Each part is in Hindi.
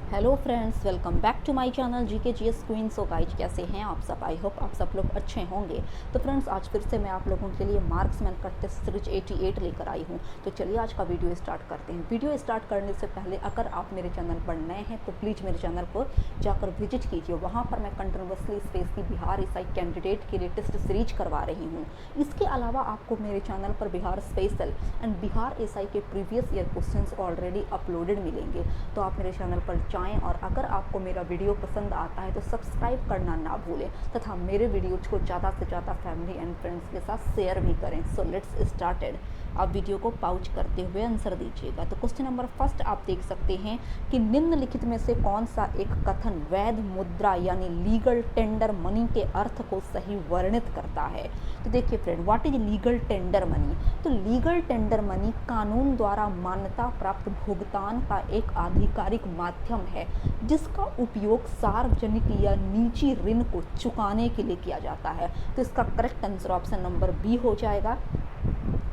Hello friends, welcome back to my channel GK GS queen. So guys, कैसे हैं आप सब? आई होप आप सब लोग अच्छे होंगे। तो फ्रेंड्स, आज फिर से मैं आप लोगों के लिए मार्क्समैन का टेस्ट सीरीज 88 लेकर आई हूं। तो चलिए आज का वीडियो स्टार्ट करते हैं। वीडियो स्टार्ट करने से पहले अगर आप मेरे चैनल पर नए हैं तो प्लीज़ मेरे चैनल को जाकर विजिट कीजिए। वहाँ पर मैं कंटिन्यूसली स्पेस की बिहार एसआई कैंडिडेट के लिए टेस्ट सीरीज करवा रही हूँ। इसके अलावा आपको मेरे चैनल पर Bihar special and Bihar SI के previous year questions already uploaded मिलेंगे। तो आप मेरे चैनल पर जाएं और अगर आपको मेरा वीडियो पसंद आता है तो सब्सक्राइब करना ना भूलें तथा मेरे वीडियोज को ज़्यादा से ज़्यादा फैमिली एंड फ्रेंड्स के साथ शेयर भी करें। So let's started. आप वीडियो को पॉज करते हुए आंसर दीजिएगा। तो क्वेश्चन नंबर फर्स्ट आप देख सकते हैं कि निम्नलिखित में से कौन सा एक कथन वैध मुद्रा यानी लीगल टेंडर मनी के अर्थ को सही वर्णित करता है। तो देखिए friend, what is legal tender money? तो लीगल टेंडर मनी कानून द्वारा मान्यता प्राप्त भुगतान का एक आधिकारिक माध्यम है जिसका उपयोग सार्वजनिक या निजी ऋण को चुकाने के लिए किया जाता है। तो इसका correct answer option number B हो जाएगा,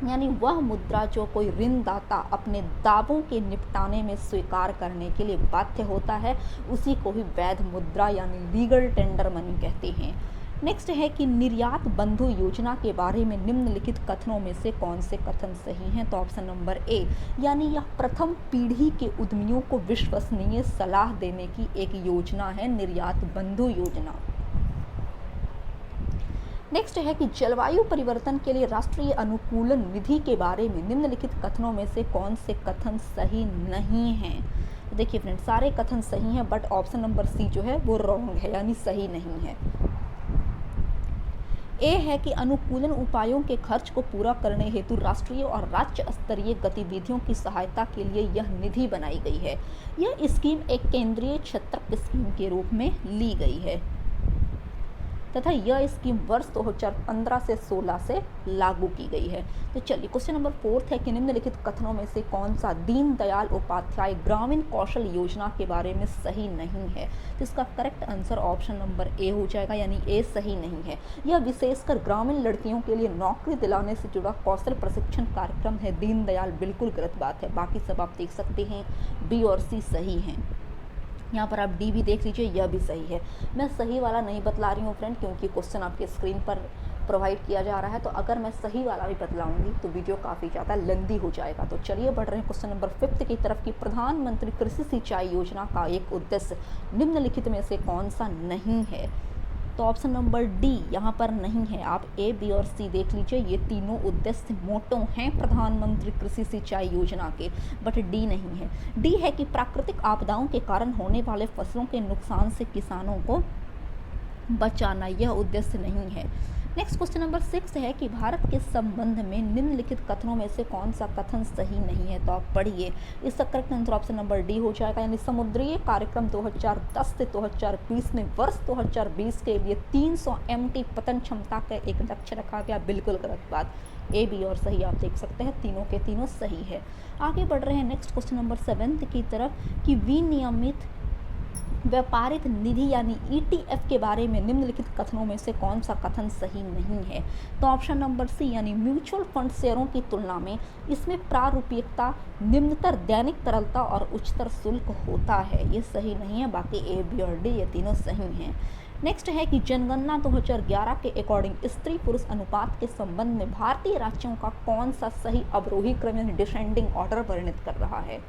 यानी वह मुद्रा जो कोई ऋणदाता अपने दावों के निपटाने में स्वीकार करने के लिए बाध्य होता है उसी को ही वैध मुद्रा यानी लीगल टेंडर मनी कहते हैं। नेक्स्ट है कि निर्यात बंधु योजना के बारे में निम्नलिखित कथनों में से कौन से कथन सही हैं? तो ऑप्शन नंबर ए, यानी यह प्रथम पीढ़ी के उद्यमियों को विश्वसनीय सलाह देने की एक योजना है, निर्यात बंधु योजना। नेक्स्ट है कि जलवायु परिवर्तन के लिए राष्ट्रीय अनुकूलन निधि के बारे में निम्नलिखित कथनों में से कौन से कथन सही नहीं हैं? तो देखिए फ्रेंड, सारे कथन सही हैं बट ऑप्शन नंबर सी जो है वो रॉन्ग है, यानी सही नहीं है। ए है कि अनुकूलन उपायों के खर्च को पूरा करने हेतु राष्ट्रीय और राज्य स्तरीय गतिविधियों की सहायता के लिए यह निधि बनाई गई है। यह स्कीम एक केंद्रीय छत्रक स्कीम के रूप में ली गई है तथा यह स्कीम वर्ष 2015 से 16 से लागू की गई है। तो चलिए क्वेश्चन नंबर फोर्थ है कि निम्नलिखित कथनों में से कौन सा दीनदयाल उपाध्याय ग्रामीण कौशल योजना के बारे में सही नहीं है? तो इसका correct answer option number A हो जाएगा, यानी ए सही नहीं है। यह विशेषकर ग्रामीण लड़कियों के लिए नौकरी दिलाने से जुड़ा कौशल प्रशिक्षण कार्यक्रम है। दीनदयाल बिल्कुल गलत बात है, बाकी सब आप देख सकते हैं बी और सी सही हैं। यहाँ पर आप डी भी देख लीजिए, यह भी सही है। मैं सही वाला नहीं बतला रही हूँ फ्रेंड, क्योंकि क्वेश्चन आपके स्क्रीन पर प्रोवाइड किया जा रहा है। तो अगर मैं सही वाला भी बतलाऊंगी तो वीडियो काफ़ी ज़्यादा लेंदी हो जाएगा। तो चलिए बढ़ रहे हैं क्वेश्चन नंबर फिफ्थ की तरफ कि प्रधानमंत्री कृषि सिंचाई योजना का एक उद्देश्य निम्नलिखित में से कौन सा नहीं है? तो ऑप्शन नंबर डी यहाँ पर नहीं है। आप ए, बी और सी देख लीजिए, ये तीनों उद्देश्य मोटो हैं प्रधानमंत्री कृषि सिंचाई योजना के, बट डी नहीं है। डी है कि प्राकृतिक आपदाओं के कारण होने वाले फसलों के नुकसान से किसानों को बचाना, यह उद्देश्य नहीं है। नेक्स्ट क्वेश्चन नंबर 6 है कि भारत के संबंध में निम्नलिखित कथनों में से कौन सा कथन सही नहीं है? तो आप पढ़िए। इसका correct answer option number D हो जाएगा, यानी समुद्रीय कार्यक्रम 2010 से 2020 में वर्ष 2020 के लिए 300 MT पतन क्षमता का एक लक्ष्य रखा गया। बिल्कुल गलत बात। ए, बी और सही आप देख सकते हैं, तीनों के तीनों सही है। आगे बढ़ रहे हैं नेक्स्ट क्वेश्चन नंबर 7 की तरफ कि विनियमित व्यापारिक निधि यानी ETF के बारे में निम्नलिखित कथनों में से कौन सा कथन सही नहीं है? तो ऑप्शन नंबर सी, यानी म्यूचुअल फंड शेयरों की तुलना में इसमें प्रारूपिकता, निम्नतर दैनिक तरलता और उच्चतर शुल्क होता है, ये सही नहीं है। बाकी ए, बी और डी ये तीनों सही हैं। नेक्स्ट है कि जनगणना 2011 के अकॉर्डिंग स्त्री पुरुष अनुपात के संबंध में भारतीय राज्यों का कौन सा सही अवरोही क्रम यानी डिसेंडिंग ऑर्डर वर्णित कर रहा है?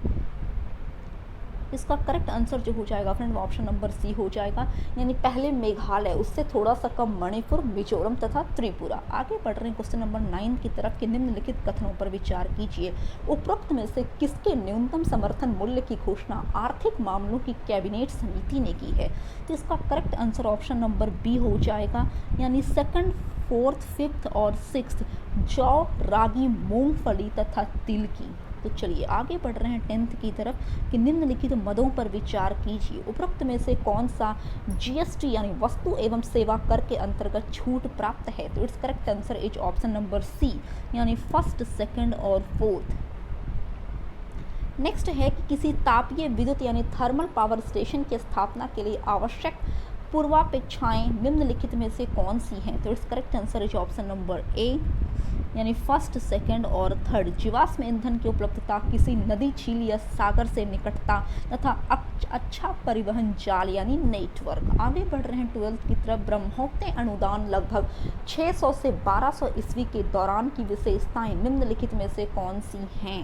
इसका करेक्ट आंसर जो हो जाएगा फ्रेंड वो ऑप्शन नंबर सी हो जाएगा, यानी पहले मेघालय, उससे थोड़ा सा कम मणिपुर, मिजोरम तथा त्रिपुरा। आगे बढ़ रहे हैं क्वेश्चन नंबर 9 की तरफ कि निम्नलिखित कथनों पर विचार कीजिए। उपरोक्त में से किसके न्यूनतम समर्थन मूल्य की घोषणा आर्थिक मामलों की कैबिनेट समिति ने की है? तो इसका correct answer option number B हो जाएगा, यानी सेकंड, फोर्थ, फिफ्थ और सिक्स्थ जौ, रागी, मूंगफली तथा तिल की। तो चलिए आगे बढ़ रहे हैं 10th की तरफ कि निम्नलिखित मदों पर विचार कीजिए। उपरोक्त में से कौन सा GST यानी वस्तु एवं सेवा कर के अंतर्गत छूट प्राप्त है? तो it's correct answer is option number C, यानी फर्स्ट, सेकंड और फोर्थ। नेक्स्ट है कि किसी तापीय विद्युत यानी थर्मल पावर स्टेशन की स्थापना के लिए आवश्यक पूर्वापेक्षाएं निम्नलिखित में से कौन सी हैं? तो it's correct answer is option number A, यानी फर्स्ट, सेकंड और थर्ड। जीवाश्म ईंधन की उपलब्धता, किसी नदी, झील या सागर से निकटता तथा अच्छा परिवहन जाल यानी नेटवर्क। आगे बढ़ रहे हैं 12th की तरफ। ब्रह्मोत्तर अनुदान लगभग 600 से 1200 ईस्वी के दौरान की विशेषताएं निम्नलिखित में से कौन सी हैं?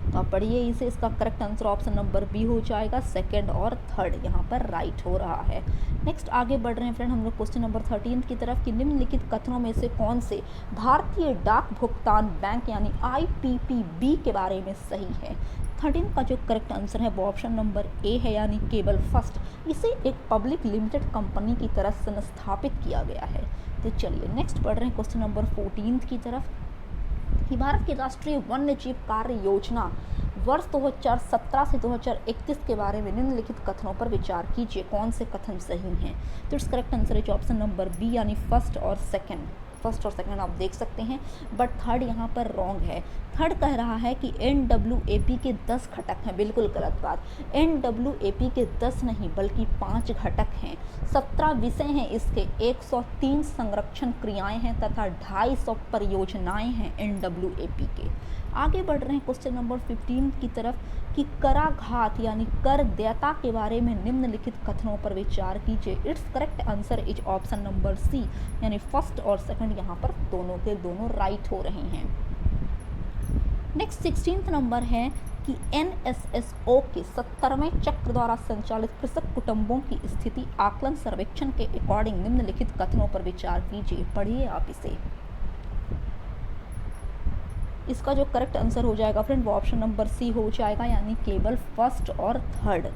तो आप पढ़िए इसे। इसका correct answer option number B हो जाएगा, सेकंड और थर्ड यहाँ पर राइट हो रहा है। नेक्स्ट आगे बढ़ रहे हैं फ्रेंड हम लोग क्वेश्चन नंबर 13 की तरफ कि निम्नलिखित कथनों में से कौन से भारतीय डाक भुगतान बैंक यानी IPPB के बारे में सही है? 13 का जो करेक्ट आंसर है वो ऑप्शन नंबर ए है, यानी केबल फर्स्ट। इसे एक पब्लिक लिमिटेड कंपनी की तरह संस्थापित किया गया है। तो चलिए नेक्स्ट बढ़ रहे हैं क्वेश्चन नंबर 14 की तरफ कि भारत की राष्ट्रीय वन्य जीव कार्य योजना वर्ष 2017 से 2031 के बारे में निम्नलिखित कथनों पर विचार कीजिए। कौन से कथन सही हैं? तो इट्स करेक्ट आंसर है ऑप्शन नंबर बी, यानी फर्स्ट और सेकंड आप देख सकते हैं, बट थर्ड यहाँ पर रॉन्ग है। थर्ड कह रहा है कि NWAP के 10 घटक हैं। बिल्कुल गलत बात। NWAP के 10 नहीं बल्कि 5 घटक हैं। 17 विषय हैं इसके, 103 संरक्षण क्रियाएं हैं तथा 250 परियोजनाएं हैं NWAP के। आगे बढ़ रहे हैं क्वेश्चन नंबर 15 की तरफ कि कराघात यानी कर देयता के बारे में निम्नलिखित कथनों पर विचार कीजिए। It's correct answer is option number C, यानी फर्स्ट और सेकंड यहाँ पर दोनों के दोनों राइट हो रहे हैं। नेक्स्ट 16th नंबर है कि NSSO के 70वें चक्र द्वारा संचालित कृषक कुटुंबों की स्थिति आकलन सर्वेक्षण के अकॉर्डिंग निम्नलिखित कथनों पर विचार कीजिए। पढ़िए आप इसे। इसका जो करेक्ट आंसर हो जाएगा फ्रेंड वो ऑप्शन नंबर सी हो जाएगा, यानी केवल फर्स्ट और थर्ड।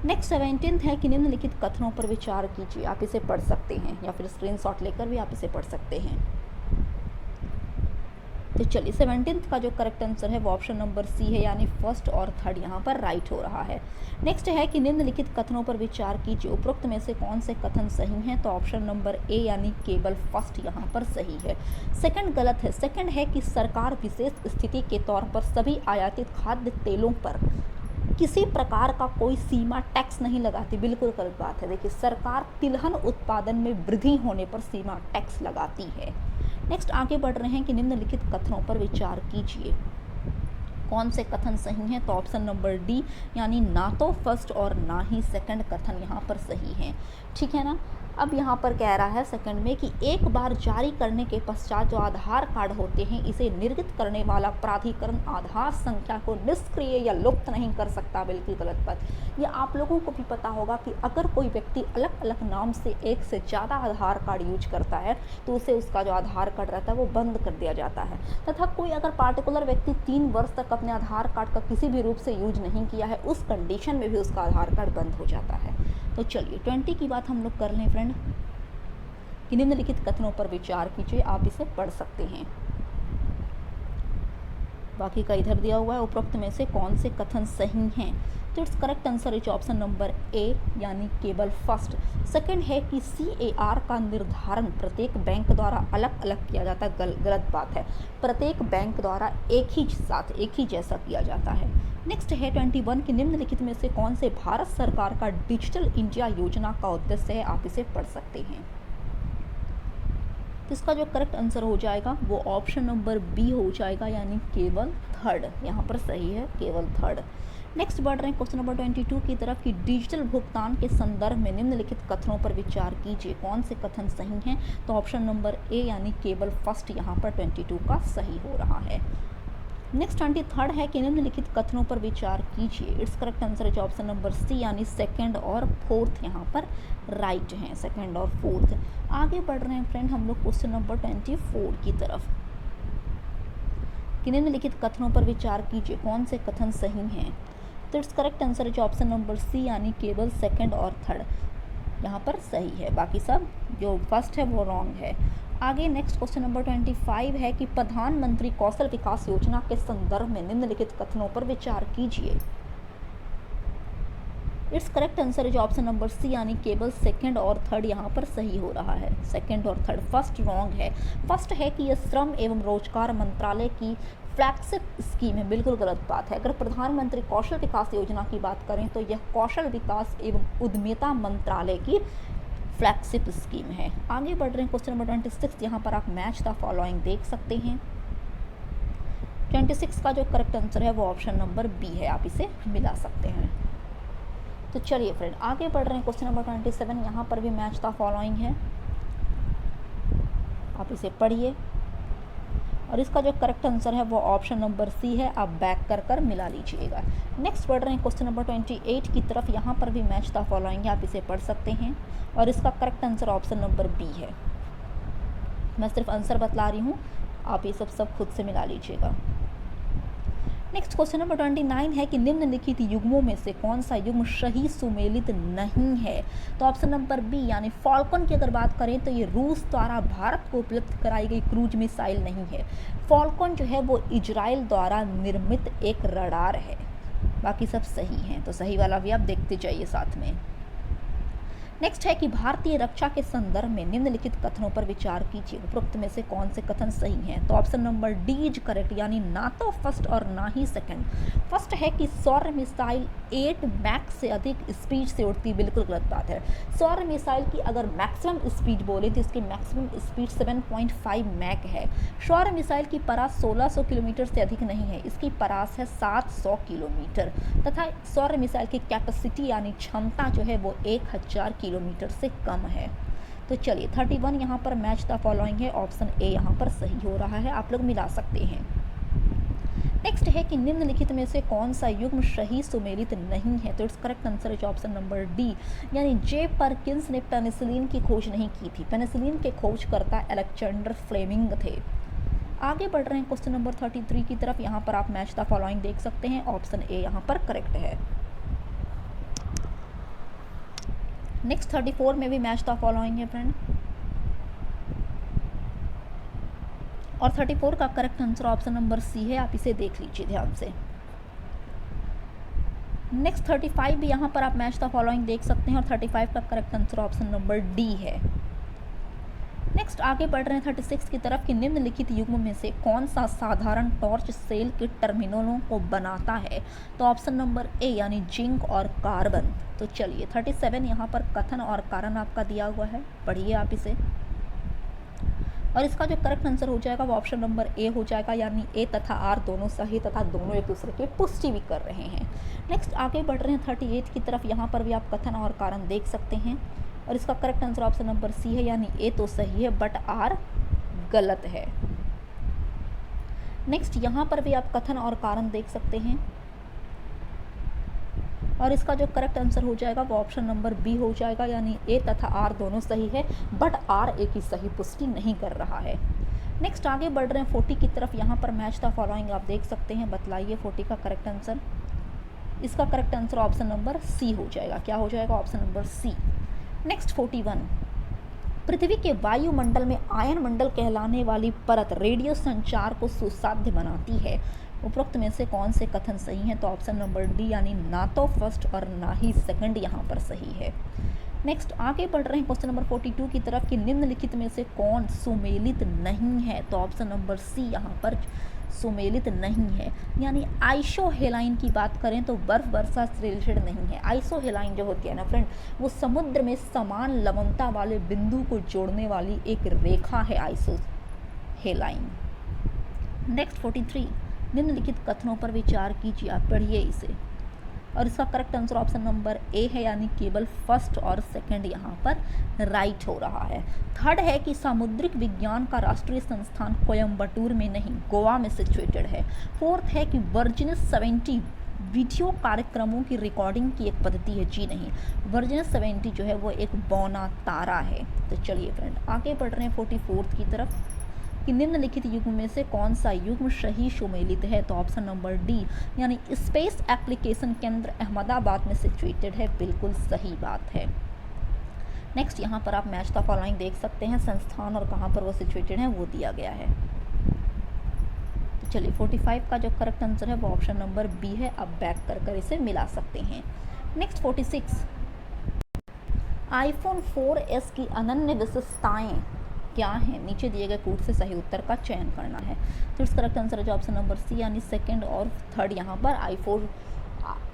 नेक्स्ट 17th है कि निम्नलिखित कथनों पर विचार कीजिए। आप इसे पढ़ सकते हैं या फिर स्क्रीनशॉट लेकर भी आप इसे पढ़ सकते हैं। तो चलिए 17th का जो करेक्ट आंसर है वो ऑप्शन नंबर सी है, यानी फर्स्ट और थर्ड यहाँ पर राइट हो रहा है। नेक्स्ट है कि निम्नलिखित कथनों पर विचार कीजिए। उपरोक्त में से कौन से कथन सही हैं? तो ऑप्शन नंबर ए, यानी केवल फर्स्ट यहाँ पर सही है। सेकंड गलत है। सेकंड है कि सरकार विशेष स्थिति के तौर पर सभी आयातित खाद्य तेलों पर किसी प्रकार का कोई सीमा टैक्स नहीं लगाती। बिल्कुल गलत बात है। देखिए, सरकार तिलहन उत्पादन में वृद्धि होने पर सीमा टैक्स लगाती है। नेक्स्ट आगे बढ़ रहे हैं कि निम्नलिखित कथनों पर विचार कीजिए। कौन से कथन सही हैं? तो ऑप्शन नंबर डी, यानी ना तो फर्स्ट और ना ही सेकंड कथन यहाँ पर सही हैं। ठीक है ना। अब यहाँ पर कह रहा है सेकंड में कि एक बार जारी करने के पश्चात जो आधार कार्ड होते हैं इसे निर्गत करने वाला प्राधिकरण आधार संख्या को निष्क्रिय या लुप्त नहीं कर सकता। बिल्कुल गलत बात। ये आप लोगों को भी पता होगा कि अगर कोई व्यक्ति अलग अलग नाम से एक से ज़्यादा आधार कार्ड यूज करता है तो उसे उसका जो आधार कार्ड रहता है वो बंद कर दिया जाता है, तथा कोई अगर पार्टिकुलर व्यक्ति 3 वर्ष तक अपने आधार कार्ड का किसी भी रूप से यूज नहीं किया है उस कंडीशन में भी उसका आधार कार्ड बंद हो जाता है। तो चलिए 20 की बात हम लोग कर लें फ्रेंड कि निम्नलिखित कथनों पर विचार कीजिए। आप इसे पढ़ सकते हैं। बाकी का इधर दिया हुआ है। उपरोक्त में से कौन से कथन सही हैं? तो it's correct answer is option number A, यानी केवल फर्स्ट। सेकंड है कि CAR का निर्धारण प्रत्येक बैंक द्वारा अलग अलग किया जाता है। गलत बात है। प्रत्येक बैंक द्वारा एक ही जैसा किया जाता है। नेक्स्ट है 21 कि निम्नलिखित में से कौन से भारत सरकार का डिजिटल इंडिया योजना का उद्देश्य है? आप इसे पढ़ सकते हैं। तो इसका जो करेक्ट आंसर हो जाएगा वो ऑप्शन नंबर बी हो जाएगा, यानी केवल थर्ड यहाँ पर सही है, केवल थर्ड। नेक्स्ट बढ़ रहे हैं क्वेश्चन नंबर 22 की तरफ कि डिजिटल भुगतान के संदर्भ में निम्नलिखित कथनों पर विचार कीजिए। कौन से कथन सही हैं? तो ऑप्शन नंबर ए, यानी केवल फर्स्ट यहाँ पर 22 का सही हो रहा है। नेक्स्ट 23rd है कि निम्नलिखित कथनों पर विचार कीजिए। इट्स करेक्ट आंसर है ऑप्शन नंबर सी, यानी सेकंड और फोर्थ यहाँ पर राइट हैं, सेकंड और फोर्थ। आगे बढ़ रहे हैं फ्रेंड हम लोग क्वेश्चन नंबर 24 की तरफ कि निम्नलिखित कथनों पर विचार कीजिए। कौन से कथन सही हैं? तो इट्स करेक्ट आंसर है ऑप्शन नंबर सी, यानी केवल सेकंड और थर्ड यहाँ पर सही है। बाकी सब जो फर्स्ट है वो रॉन्ग है। आगे नेक्स्ट क्वेश्चन नंबर 25 है कि प्रधानमंत्री कौशल विकास योजना के संदर्भ में निम्नलिखित कथनों पर विचार कीजिए। It's correct answer is option number C, यानी केवल सेकंड और थर्ड यहाँ पर सही हो रहा है। सेकंड और थर्ड, फर्स्ट रॉन्ग है। फर्स्ट है कि यह श्रम एवं रोजगार मंत्रालय की फ्लैगशिप स्कीम है। बिल्कुल गलत बात है। अगर प्रधानमंत्री कौशल विकास योजना की बात करें तो यह कौशल विकास एवं उद्यमिता मंत्रालय की फ्लैगशिप स्कीम है। आगे बढ़ रहे हैं क्वेश्चन नंबर 26। यहाँ पर आप मैच द फॉलोइंग देख सकते हैं। 26 का जो करेक्ट आंसर है वो ऑप्शन नंबर बी है, आप इसे मिला सकते हैं। तो चलिए फ्रेंड आगे बढ़ रहे हैं क्वेश्चन नंबर 27। यहाँ पर भी मैच द फॉलोइंग है, आप इसे पढ़िए और इसका जो करेक्ट आंसर है वो ऑप्शन नंबर सी है, आप बैक कर मिला लीजिएगा। नेक्स्ट बढ़ रहे हैं क्वेश्चन नंबर 28 की तरफ। यहाँ पर भी मैच द फॉलोइंग है, आप इसे पढ़ सकते हैं और इसका correct answer option number B है। मैं सिर्फ आंसर बतला रही हूँ, आप ये सब खुद से मिला लीजिएगा। नेक्स्ट क्वेश्चन नंबर 29 है कि निम्नलिखित युग्मों में से कौन सा युग्म सही सुमेलित नहीं है। तो ऑप्शन नंबर बी यानी फॉल्कन की अगर बात करें तो ये रूस द्वारा भारत को उपलब्ध कराई गई क्रूज मिसाइल नहीं है। फॉल्कन जो है वो इजराइल द्वारा निर्मित एक रडार है, बाकी सब सही हैं। तो सही वाला भी आप देखते जाइए साथ में। नेक्स्ट है कि भारतीय रक्षा के संदर्भ में निम्नलिखित कथनों पर विचार कीजिए, उपरोक्त में से कौन से कथन सही हैं। तो option number D is correct, यानी ना तो फर्स्ट और ना ही सेकंड। फर्स्ट है कि सौर मिसाइल 8 मैक से अधिक स्पीड से उड़ती, बिल्कुल गलत बात है। सौर मिसाइल की अगर मैक्सिमम स्पीड बोले तो इसकी मैक्सिमम स्पीड 7.5 मैक है। सौर मिसाइल की परास 1600 किलोमीटर से अधिक नहीं है, इसकी परास है 700 किलोमीटर तथा सौर मिसाइल की कैपेसिटी यानी क्षमता जो है वो 1000 किलोमीटर से कम है। तो चलिए 31 यहाँ पर मैच द फॉलोइंग है, ऑप्शन ए यहाँ पर सही हो रहा है, आप लोग मिला सकते हैं। नेक्स्ट है कि निम्नलिखित में से कौन सा युग्म सही सुमेलित नहीं है। तो इट्स करेक्ट आंसर है ऑप्शन नंबर डी, यानी जे परकिंस ने पेनिसिलिन की खोज नहीं की थी। पेनिसिलिन के खोजकर्ता अलेक्जेंडर फ्लेमिंग थे। आगे बढ़ रहे हैं क्वेश्चन नंबर 33 की तरफ। यहाँ पर आप मैच द फॉलोइंग देख सकते हैं, ऑप्शन ए यहाँ पर करेक्ट है। नेक्स्ट 34 में भी मैच द फॉलोइंग है फ्रेंड, और 34 का correct answer option number C है, आप इसे देख लीजिए ध्यान से। नेक्स्ट 35 भी यहाँ पर आप मैच द फॉलोइंग देख सकते हैं और 35 का correct answer option number D है। नेक्स्ट आगे बढ़ रहे हैं 36 की तरफ कि निम्नलिखित युग्म में से कौन सा साधारण टॉर्च सेल के टर्मिनलों को बनाता है। तो ऑप्शन नंबर ए यानी जिंक और कार्बन। तो चलिए 37 यहाँ पर कथन और कारण आपका दिया हुआ है, पढ़िए आप इसे और इसका जो करेक्ट आंसर हो जाएगा वो ऑप्शन नंबर ए हो जाएगा, यानी ए तथा आर दोनों सही तथा दोनों एक दूसरे की पुष्टि भी कर रहे हैं। नेक्स्ट आगे बढ़ रहे हैं 38 की तरफ। यहाँ पर भी आप कथन और कारण देख सकते हैं और इसका correct answer option number C है, यानी ए तो सही है बट आर गलत है। नेक्स्ट यहाँ पर भी आप कथन और कारण देख सकते हैं और इसका जो करेक्ट आंसर हो जाएगा वो ऑप्शन नंबर बी हो जाएगा, यानी ए तथा आर दोनों सही है बट आर ए की सही पुष्टि नहीं कर रहा है। नेक्स्ट आगे बढ़ रहे हैं 40 की तरफ। यहाँ पर मैच द फॉलोइंग आप देख सकते हैं, बतलाइए 40 का करेक्ट आंसर। इसका correct answer option number C हो जाएगा, क्या हो जाएगा ऑप्शन नंबर सी। नेक्स्ट 41, पृथ्वी के वायुमंडल में आयन मंडल कहलाने वाली परत रेडियो संचार को सुसाध्य बनाती है, उपरोक्त में से कौन से कथन सही हैं। तो ऑप्शन नंबर डी यानी ना तो फर्स्ट और ना ही सेकंड यहाँ पर सही है। नेक्स्ट आगे बढ़ रहे हैं क्वेश्चन नंबर 42 की तरफ कि निम्नलिखित में से कौन सुमेलित नहीं है। तो ऑप्शन नंबर सी यहाँ पर सुमेलित नहीं है, यानी आइसोहेलाइन की बात करें तो बर्फ वर्षा से रिलेटेड नहीं है। आइसोहेलाइन जो होती है ना फ्रेंड, वो समुद्र में समान लवणता वाले बिंदु को जोड़ने वाली एक रेखा है आइसोहेलाइन। नेक्स्ट 43, निम्नलिखित कथनों पर विचार कीजिए, आप पढ़िए इसे और इसका correct answer option number A है, यानी केवल फर्स्ट और सेकंड यहाँ पर राइट हो रहा है। थर्ड है कि सामुद्रिक विज्ञान का राष्ट्रीय संस्थान कोयम्बटूर में नहीं गोवा में सिचुएटेड है। फोर्थ है कि वर्जिनस 70 वीडियो कार्यक्रमों की रिकॉर्डिंग की एक पद्धति है, जी नहीं, वर्जिनस 70 जो है वो एक बौना तारा है। तो चलिए फ्रेंड आगे बढ़ रहे हैं 44 की तरफ कि निम्नलिखित युग्म में से कौन सा युग्म सही सुमेलित है। तो ऑप्शन नंबर डी यानी स्पेस एप्लीकेशन केंद्र अहमदाबाद में सिचुएटेड है, बिल्कुल सही बात है। नेक्स्ट यहाँ पर आप मैच द फॉलोइंग देख सकते हैं, संस्थान और कहाँ पर वो सिचुएटेड है वो दिया गया है। तो चलिए 45 का जो करेक्ट आंसर है वो ऑप्शन नंबर बी है, आप बैक कर इसे मिला सकते हैं। नेक्स्ट 46, आईफोन 4S की अनन्य विशेषताएं क्या है, नीचे दिए गए कोड से सही उत्तर का चयन करना है। तो इस करेक्ट आंसर है जो ऑप्शन नंबर सी यानी सेकंड और थर्ड यहाँ पर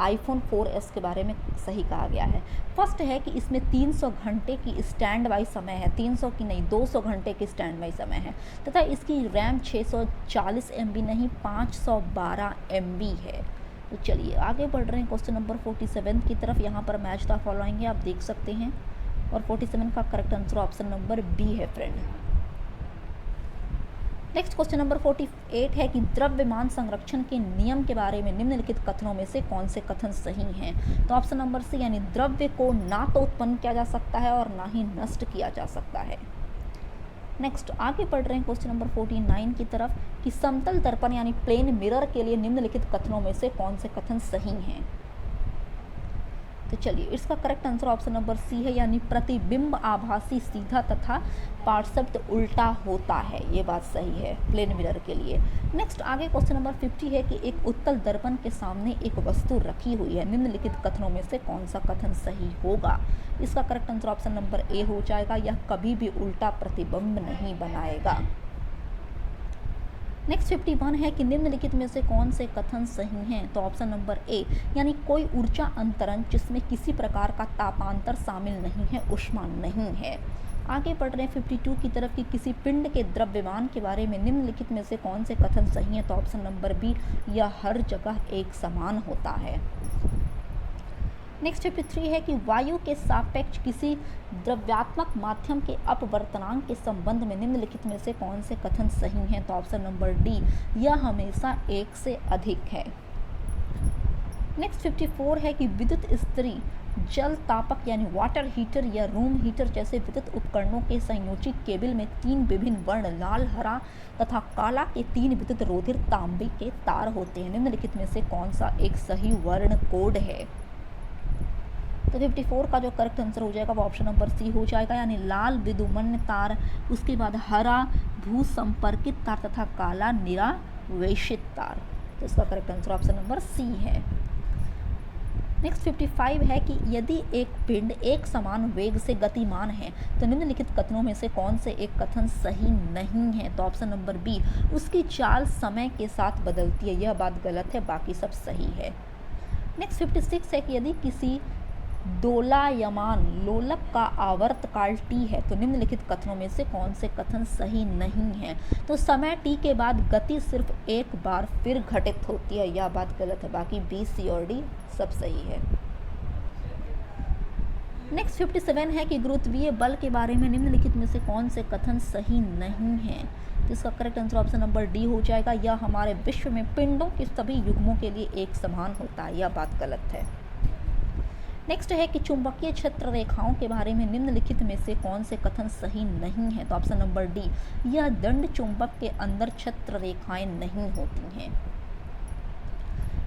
आईफोन 4S के बारे में सही कहा गया है। फर्स्ट है कि इसमें 300 घंटे की स्टैंड बाई समय है, 300 की नहीं 200 घंटे की स्टैंड बाई समय है, तथा इसकी रैम 640 MB नहीं 512 MB है। तो चलिए आगे बढ़ रहे हैं क्वेश्चन नंबर 47 की तरफ। यहाँ पर मैच द फॉलोइंग है, आप देख सकते हैं, और 47 का correct answer option number B है फ्रेंड। नेक्स्ट क्वेश्चन नंबर 48 है कि द्रव्यमान संरक्षण के नियम के बारे में निम्नलिखित कथनों में से कौन से कथन सही हैं। तो ऑप्शन नंबर सी, यानी द्रव्य को ना तो उत्पन्न किया जा सकता है और ना ही नष्ट किया जा सकता है। नेक्स्ट आगे बढ़ रहे हैं क्वेश्चन नंबर 49 की तरफ कि समतल दर्पण यानी प्लेन मिरर के लिए निम्नलिखित कथनों में से कौन से कथन सही हैं। तो चलिए इसका correct answer option number C है, यानी प्रतिबिंब आभासी सीधा तथा पार्श्व उल्टा होता है, ये बात सही है प्लेन मिरर के लिए। नेक्स्ट आगे क्वेश्चन नंबर 50 है कि एक उत्तल दर्पण के सामने एक वस्तु रखी हुई है, निम्नलिखित कथनों में से कौन सा कथन सही होगा। इसका correct answer option number A हो जाएगा, यह कभी भी उल्टा प्रतिबिंब नहीं बनाएगा। नेक्स्ट 51 है कि निम्नलिखित में से कौन से कथन सही हैं। तो ऑप्शन नंबर ए, यानी कोई ऊर्जा अंतरण जिसमें किसी प्रकार का तापांतर शामिल नहीं है, ऊष्मा नहीं है। आगे बढ़ रहे हैं 52 की तरफ कि किसी पिंड के द्रव्यमान के बारे में निम्नलिखित में से कौन से कथन सही हैं। तो ऑप्शन नंबर बी, यह हर जगह एक समान होता है। नेक्स्ट 53 है कि वायु के सापेक्ष किसी द्रव्यात्मक माध्यम के अपवर्तनांक के संबंध में निम्नलिखित में से कौन से कथन सही हैं। तो ऑप्शन नंबर डी, यह हमेशा एक से अधिक है। नेक्स्ट 54 है कि विद्युत स्त्री जल तापक यानी वाटर हीटर या रूम हीटर जैसे विद्युत उपकरणों के संयोजी केबल में 3 विभिन्न वर्ण लाल, हरा तथा काला के 3 विद्युत रोधित तांबे के तार होते हैं। निम्नलिखित में से कौन सा एक सही वर्ण कोड है। तो 54 का जो करेक्ट आंसर हो जाएगा वो ऑप्शन नंबर सी हो जाएगा, यानी लाल विद्युमन्य तार, उसके बाद हरा भू संपर्कित तार तथा काला निरावेशित तार। तो इसका correct answer option number C है। नेक्स्ट 55 है कि यदि एक पिंड एक समान वेग से गतिमान है तो निम्नलिखित कथनों में से कौन से एक कथन सही नहीं है। तो ऑप्शन नंबर बी, उसकी चाल समय के साथ बदलती है, यह बात गलत है, बाकी सब सही है। नेक्स्ट 56 है कि यदि किसी दोलायमान लोलक का आवर्तकाल टी है तो निम्नलिखित कथनों में से कौन से कथन सही नहीं है। तो समय टी के बाद गति सिर्फ एक बार फिर घटित होती है, यह बात गलत है, बाकी बी, सी और डी सब सही है। नेक्स्ट 57 है कि गुरुत्वीय बल के बारे में निम्नलिखित में से कौन से कथन सही नहीं है। तो इसका correct answer option number D हो जाएगा, यह हमारे विश्व में पिंडों के सभी युग्मों के लिए एक समान होता है, यह बात गलत है। नेक्स्ट है कि चुंबकीय क्षेत्र रेखाओं के बारे में निम्नलिखित में से कौन से कथन सही नहीं है। तो ऑप्शन नंबर डी, यह दंड चुंबक के अंदर क्षेत्र रेखाएं नहीं होती हैं।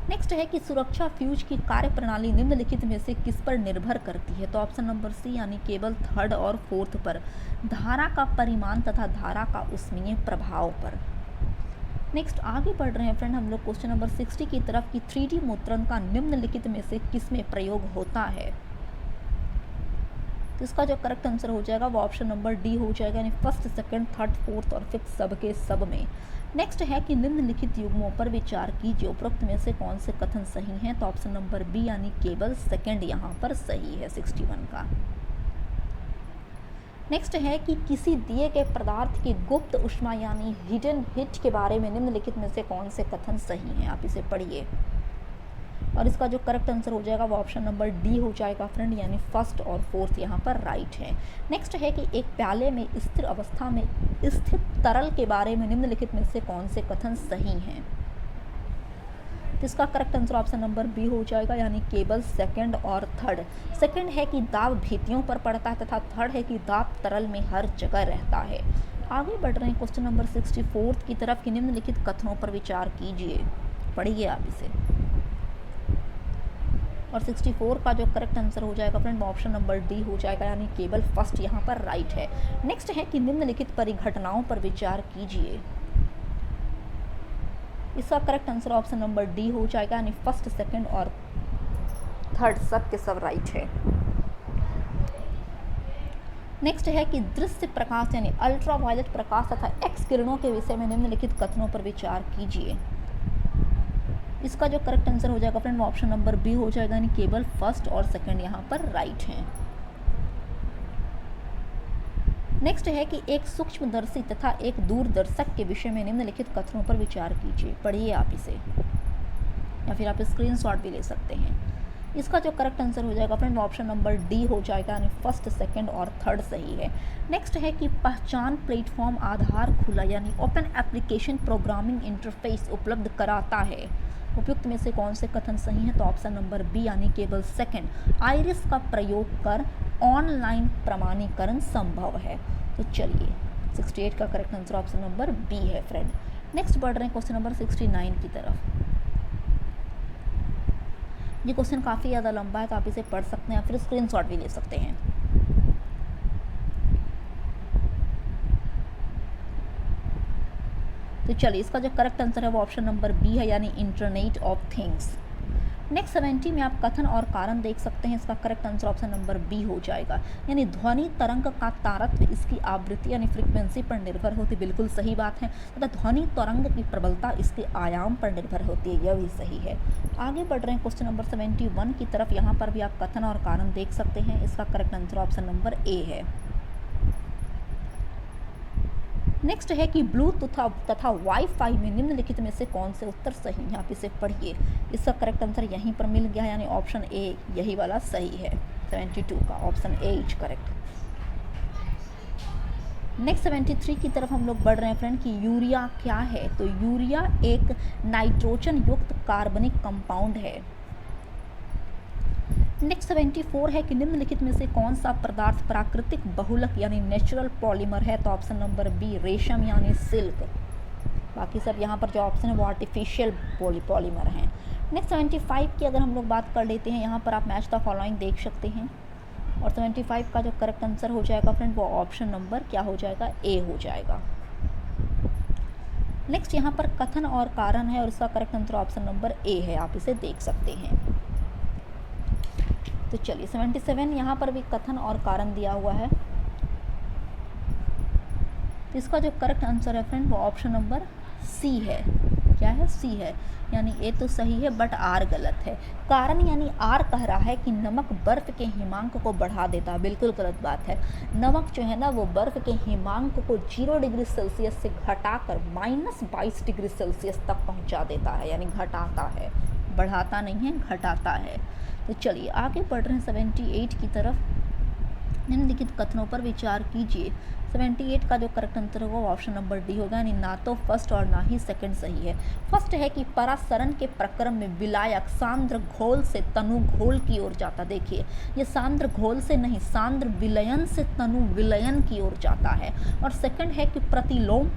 नेक्स्ट है कि सुरक्षा फ्यूज की कार्यप्रणाली निम्नलिखित में से किस पर निर्भर करती है। तो ऑप्शन नंबर सी, यानी केवल थर्ड और फोर्थ पर, धारा का परिमाण तथा धारा का ऊष्मीय प्रभाव पर। नेक्स्ट आगे बढ़ रहे हैं फ्रेंड हम लोग क्वेश्चन नंबर 60 की तरफ कि 3D मुद्रण का निम्नलिखित में से किस में प्रयोग होता है। तो इसका जो करेक्ट आंसर हो जाएगा वो ऑप्शन नंबर डी हो जाएगा, यानी फर्स्ट, सेकंड, थर्ड, फोर्थ और फिफ्थ सब के सब में। नेक्स्ट है कि निम्नलिखित युग्मों पर विचार कीजिए, उपरोक्त में से कौन से कथन सही हैं। तो ऑप्शन नंबर बी, यानी केवल सेकंड यहाँ पर सही है 61 का। नेक्स्ट है कि किसी दिए गए पदार्थ की गुप्त ऊष्मा यानी हिडन हीट के बारे में निम्नलिखित में से कौन से कथन सही हैं। आप इसे पढ़िए और इसका जो करेक्ट आंसर हो जाएगा वो ऑप्शन नंबर डी हो जाएगा फ्रेंड, यानी फर्स्ट और फोर्थ यहाँ पर राइट है। नेक्स्ट है कि एक प्याले में स्थिर अवस्था में स्थित तरल के बारे में निम्नलिखित में से कौन से कथन सही हैं। तो इसका correct answer option number B हो जाएगा, यानी केवल सेकंड और थर्ड। सेकंड है कि दाब भित्तियों पर पड़ता है तथा थर्ड है कि दाब तरल में हर जगह रहता है। आगे बढ़ रहे हैं क्वेश्चन नंबर 64 की तरफ कि निम्नलिखित कथनों पर विचार कीजिए, पढ़िए आप इसे। और 64 का जो करेक्ट आंसर हो जाएगा फ्रेंड ऑप्शन नंबर डी हो जाएगा, यानी केवल फर्स्ट यहाँ पर राइट है। नेक्स्ट है कि निम्नलिखित परिघटनाओं पर विचार कीजिए। इसका correct answer option number D हो जाएगा, यानी फर्स्ट, सेकंड और थर्ड सब के सब राइट है। नेक्स्ट है कि दृश्य प्रकाश यानी अल्ट्रावायलेट प्रकाश तथा एक्स किरणों के विषय में निम्नलिखित कथनों पर विचार कीजिए। इसका जो करेक्ट आंसर हो जाएगा फ्रेंड वो ऑप्शन नंबर बी हो जाएगा, यानी केवल फर्स्ट और सेकंड यहाँ पर राइट हैं। नेक्स्ट है कि एक सूक्ष्मदर्शी तथा एक दूरदर्शक के विषय में निम्नलिखित कथनों पर विचार कीजिए। पढ़िए आप इसे, या फिर आप स्क्रीनशॉट भी ले सकते हैं। इसका जो करेक्ट आंसर हो जाएगा फ्रेंड वो ऑप्शन नंबर डी हो जाएगा, यानी फर्स्ट, सेकंड और थर्ड सही है। नेक्स्ट है कि पहचान प्लेटफॉर्म आधार खुला यानी ओपन एप्लीकेशन प्रोग्रामिंग इंटरफेस उपलब्ध कराता है। उपयुक्त में से कौन से कथन सही है? तो ऑप्शन नंबर बी यानी केवल सेकंड, आइरिस का प्रयोग कर ऑनलाइन प्रमाणीकरण संभव है। तो चलिए 68 का correct answer option number B है फ्रेंड। नेक्स्ट बढ़ रहे हैं क्वेश्चन नंबर 69 की तरफ। ये क्वेश्चन काफ़ी ज़्यादा लंबा है तो आप इसे पढ़ सकते हैं या फिर स्क्रीनशॉट भी ले सकते हैं। तो चलिए इसका जो करेक्ट आंसर है वो ऑप्शन नंबर बी है, यानी इंटरनेट ऑफ थिंग्स। नेक्स्ट 70 में आप कथन और कारण देख सकते हैं। इसका correct answer option number B हो जाएगा, यानी ध्वनि तरंग का तारत्व इसकी आवृत्ति यानी फ्रीक्वेंसी पर निर्भर होती। बिल्कुल सही बात है, तथा ध्वनि तरंग की प्रबलता इसके आयाम पर निर्भर होती है, यह भी सही है। आगे बढ़ रहे हैं क्वेश्चन नंबर 71 की तरफ। यहाँ पर भी आप कथन और कारण देख सकते हैं। इसका correct answer option number A है। नेक्स्ट है कि ब्लूटूथ तथा वाईफाई में निम्नलिखित में से कौन से उत्तर सही हैं? आप इसे पढ़िए। इसका करेक्ट आंसर यहीं पर मिल गया, यानी ऑप्शन ए यही वाला सही है। 72 का option A is correct. Next 73 की तरफ हम लोग बढ़ रहे हैं फ्रेंड कि यूरिया क्या है? तो यूरिया एक नाइट्रोजन युक्त कार्बनिक कंपाउंड है। नेक्स्ट 74 है कि निम्नलिखित में से कौन सा पदार्थ प्राकृतिक बहुलक यानी नेचुरल पॉलीमर है? तो ऑप्शन नंबर बी रेशम यानी सिल्क। बाकी सब यहाँ पर जो ऑप्शन है वो आर्टिफिशियल पॉलीमर हैं। नेक्स्ट 75 की अगर हम लोग बात कर लेते हैं, यहाँ पर आप मैच द फॉलोइंग देख सकते हैं और 75 का जो करेक्ट आंसर हो जाएगा फ्रेंड वो ऑप्शन नंबर क्या हो जाएगा? ए हो जाएगा। नेक्स्ट यहाँ पर कथन और कारण है और इसका correct answer option number A है, आप इसे देख सकते हैं। तो चलिए 77 यहाँ पर भी कथन और कारण दिया हुआ है। तो इसका जो करेक्ट आंसर है फ्रेंड वो ऑप्शन नंबर सी है। क्या है? सी है, यानी ए तो सही है बट आर गलत है। कारण यानी आर कह रहा है कि नमक बर्फ के हिमांक को बढ़ा देता है। बिल्कुल गलत बात है। नमक जो है ना वो बर्फ के हिमांक को 0 डिग्री सेल्सियस से घटाकर -22 डिग्री सेल्सियस तक पहुंचा देता है, यानी घटाता है, बढ़ाता नहीं है, घटाता है। तो चलिए आगे बढ़ रहे हैं 78 की तरफ। निम्नलिखित कथनों पर विचार कीजिए। 78 का जो करेक्ट आंसर होगा वो ऑप्शन नंबर डी होगा, यानी ना तो फर्स्ट और ना ही सेकंड सही है। फर्स्ट है कि परासरण के प्रक्रम में विलायक सांद्र घोल से तनु घोल की ओर जाता। देखिए ये सांद्र घोल से नहीं, सांद्र विलयन से तनु विलयन की ओर जाता है। और सेकंड है कि प्रतिलोम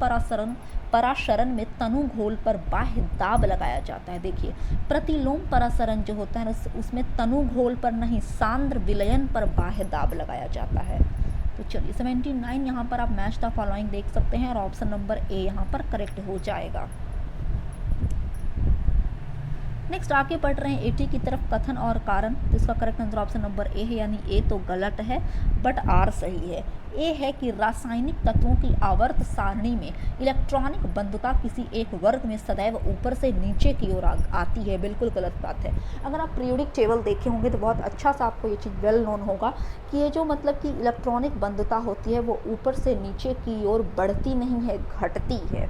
परासरण में तनु घोल पर बाह्य दाब लगाया जाता है। देखिए प्रतिलोम परासरण जो होता है उसमें तनु घोल पर नहीं, सांद्र विलयन पर बाह्य दाब लगाया जाता है। तो चलिए 79 यहाँ पर आप मैच द फॉलोइंग देख सकते हैं और ऑप्शन नंबर ए यहाँ पर करेक्ट हो जाएगा। नेक्स्ट आगे बढ़ रहे हैं 80 की तरफ। कथन और कारण, तो इसका correct answer option number A है, यानी ए तो गलत है बट आर सही है। ए है कि रासायनिक तत्वों की आवर्त सारणी में इलेक्ट्रॉनिक बंधुता किसी एक वर्ग में सदैव ऊपर से नीचे की ओर आती है। बिल्कुल गलत बात है। अगर आप पीरियोडिक टेबल देखे होंगे तो बहुत अच्छा सा आपको ये चीज़ वेल नोन होगा कि ये जो मतलब कि इलेक्ट्रॉनिक बंधुता होती है वो ऊपर से नीचे की ओर बढ़ती नहीं है, घटती है।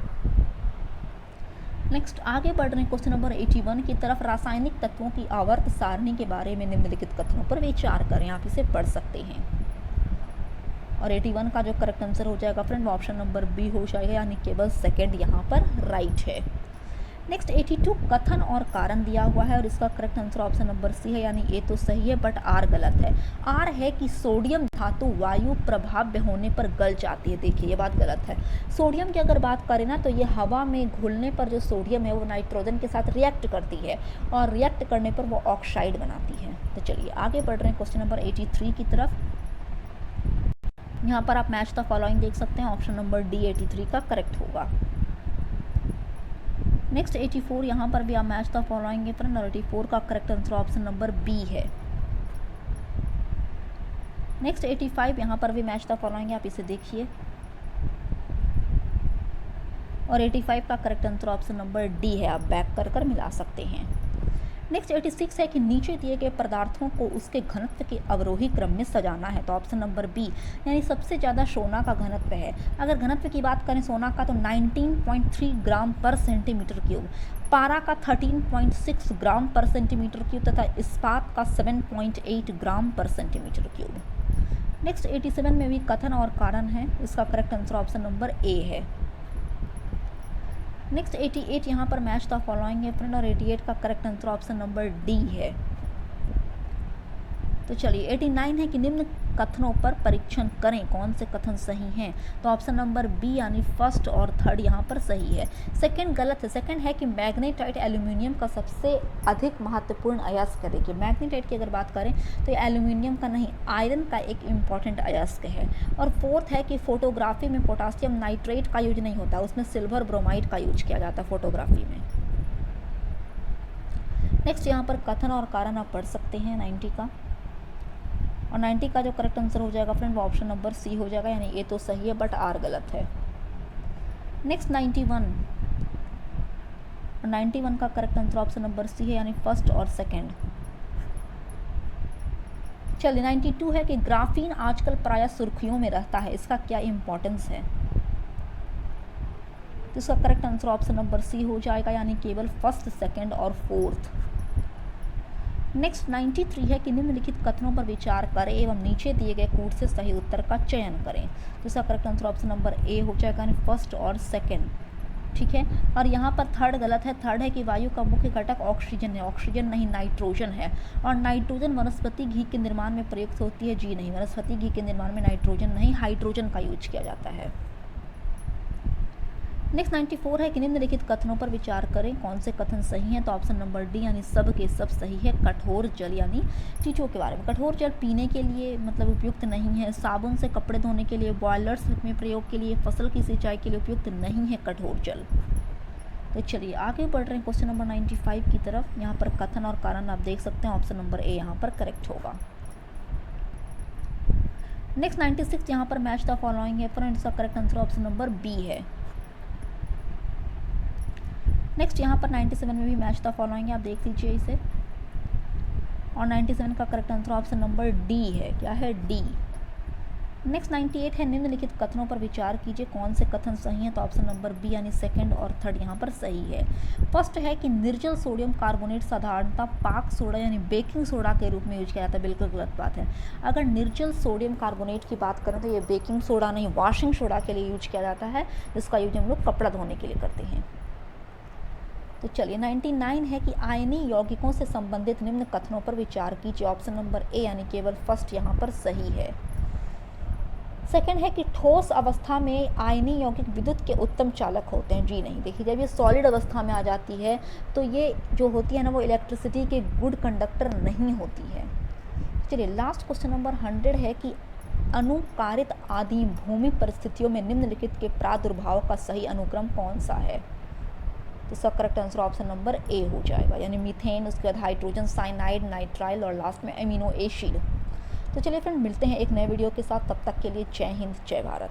नेक्स्ट आगे बढ़ रहे हैं क्वेश्चन नंबर 81 की तरफ। रासायनिक तत्वों की आवर्त सारणी के बारे में निम्नलिखित कथनों पर विचार करें, आप इसे पढ़ सकते हैं। और 81 का जो करेक्ट आंसर हो जाएगा फ्रेंड ऑप्शन नंबर बी हो जाएगा, यानी केवल सेकंड यहाँ पर राइट है। नेक्स्ट 82 कथन और कारण दिया हुआ है और इसका correct answer option number C है, यानी ए तो सही है बट आर गलत है। आर है कि सोडियम धातु वायु प्रभाव्य होने पर गल जाती है। देखिए ये बात गलत है। सोडियम की अगर बात करें ना तो ये हवा में घुलने पर जो सोडियम है वो नाइट्रोजन के साथ रिएक्ट करती है और रिएक्ट करने पर वो ऑक्साइड बनाती है। तो चलिए आगे बढ़ रहे हैं क्वेश्चन नंबर 83 की तरफ। यहाँ पर आप मैच द फॉलोइंग देख सकते हैं, ऑप्शन नंबर डी 83 का करेक्ट होगा। नेक्स्ट 84 यहाँ पर भी आप मैच द फॉलोइंग फ्रेंड और 84 का correct answer option number B है। नेक्स्ट 85 यहाँ पर भी मैच द फॉलोइंग, आप इसे देखिए। और 85 का correct answer option number D है, आप बैक कर कर मिला सकते हैं। नेक्स्ट 86 है कि नीचे दिए गए पदार्थों को उसके घनत्व के अवरोही क्रम में सजाना है, तो ऑप्शन नंबर बी यानी सबसे ज़्यादा सोना का घनत्व है। अगर घनत्व की बात करें सोना का तो 19.3 ग्राम पर सेंटीमीटर क्यूब, पारा का 13.6 ग्राम पर सेंटीमीटर क्यूब तथा इस्पात का 7.8 ग्राम पर सेंटीमीटर क्यूब। नेक्स्ट 87 में भी कथन और कारण है, इसका correct answer option number A है। नेक्स्ट 88 यहाँ पर मैच द फॉलोइंग है फ्रेंड, और 88 का correct answer option number D है। तो चलिए 89 है कि निम्न कथनों पर परीक्षण करें, कौन से कथन सही हैं, तो ऑप्शन नंबर बी यानी फर्स्ट और थर्ड यहाँ पर सही है। सेकंड गलत है। सेकंड है कि मैग्नेटाइट एल्यूमिनियम का सबसे अधिक महत्वपूर्ण अयस्क है। देखिए मैग्नेटाइट की अगर बात करें तो ये एल्यूमिनियम का नहीं, आयरन का एक इम्पॉर्टेंट अयस्क है। और फोर्थ है कि फोटोग्राफी में पोटासियम नाइट्रेट का यूज नहीं होता, उसमें सिल्वर ब्रोमाइड का यूज किया जाता है फोटोग्राफी में। नेक्स्ट यहाँ पर कथन और कारण आप पढ़ सकते हैं 90 का, और 90 का जो करेक्ट आंसर हो जाएगा फ्रेंड वो ऑप्शन नंबर सी हो जाएगा, यानी ए तो सही है बट आर गलत है। नेक्स्ट 91 का correct answer option number C है, यानी फर्स्ट और सेकंड। चलिए 92 है कि ग्राफीन आजकल प्रायः सुर्खियों में रहता है, इसका क्या इंपॉर्टेंस है, तो इसका correct answer option number C हो जाएगा, यानी केवल फर्स्ट, सेकंड और फोर्थ। नेक्स्ट 93 है कि निम्नलिखित कथनों पर विचार करें एवं नीचे दिए गए कूट से सही उत्तर का चयन करें, तो इसका correct answer option number A हो जाएगा, यानी फर्स्ट और सेकंड। ठीक है, और यहाँ पर थर्ड गलत है। थर्ड है कि वायु का मुख्य घटक ऑक्सीजन है, ऑक्सीजन नहीं नाइट्रोजन है, और नाइट्रोजन वनस्पति घी के निर्माण में प्रयुक्त होती है, जी नहीं, वनस्पति घी के निर्माण में नाइट्रोजन नहीं हाइड्रोजन का यूज किया जाता है। नेक्स्ट 94 है कि निम्नलिखित कथनों पर विचार करें, कौन से कथन सही हैं, तो ऑप्शन नंबर डी यानी सब के सब सही है। कठोर जल यानी चीज़ों के बारे में, कठोर जल पीने के लिए मतलब उपयुक्त नहीं है, साबुन से कपड़े धोने के लिए, बॉयलर्स में प्रयोग के लिए, फसल की सिंचाई के लिए उपयुक्त नहीं है कठोर जल। तो चलिए आगे बढ़ रहे हैं क्वेश्चन नंबर 95 की तरफ। यहाँ पर कथन और कारण आप देख सकते हैं, ऑप्शन नंबर ए यहाँ पर करेक्ट होगा। नेक्स्ट 96 यहाँ पर मैच द फॉलोइंग है फ्रेंड्स, का correct answer option number B है। नेक्स्ट यहाँ पर 97 में भी मैच द फॉलोइंग है, आप देख लीजिए इसे, और 97 का correct answer option number D है, क्या है, डी। नेक्स्ट 98 है निम्नलिखित कथनों पर विचार कीजिए, कौन से कथन सही हैं, तो ऑप्शन नंबर बी यानी सेकंड और थर्ड यहाँ पर सही है। फर्स्ट है कि निर्जल सोडियम कार्बोनेट साधारणतः पाक सोडा यानी बेकिंग सोडा के रूप में यूज किया जाता है, बिल्कुल गलत बात है। अगर निर्जल सोडियम कार्बोनेट की बात करें तो ये बेकिंग सोडा नहीं वॉशिंग सोडा के लिए यूज किया जाता है, जिसका यूज हम लोग कपड़ा धोने के लिए करते हैं। तो चलिए 99 है कि आयनी यौगिकों से संबंधित निम्न कथनों पर विचार कीजिए, ऑप्शन नंबर ए यानी केवल फर्स्ट यहाँ पर सही है। सेकंड है कि ठोस अवस्था में आयनी यौगिक विद्युत के उत्तम चालक होते हैं, जी नहीं। देखिए जब ये सॉलिड अवस्था में आ जाती है तो ये जो होती है ना वो इलेक्ट्रिसिटी के गुड कंडक्टर नहीं होती है। चलिए लास्ट क्वेश्चन नंबर 100 है कि अनुकारित आदिम भूमि परिस्थितियों में निम्नलिखित के प्रादुर्भाव का सही अनुक्रम कौन सा है, तो इसका correct answer option number A हो जाएगा, यानी मीथेन, उसके बाद हाइड्रोजन साइनाइड, नाइट्राइल और लास्ट में एमिनो एसिड। तो चलिए फ्रेंड मिलते हैं एक नए वीडियो के साथ, तब तक के लिए जय हिंद जय भारत।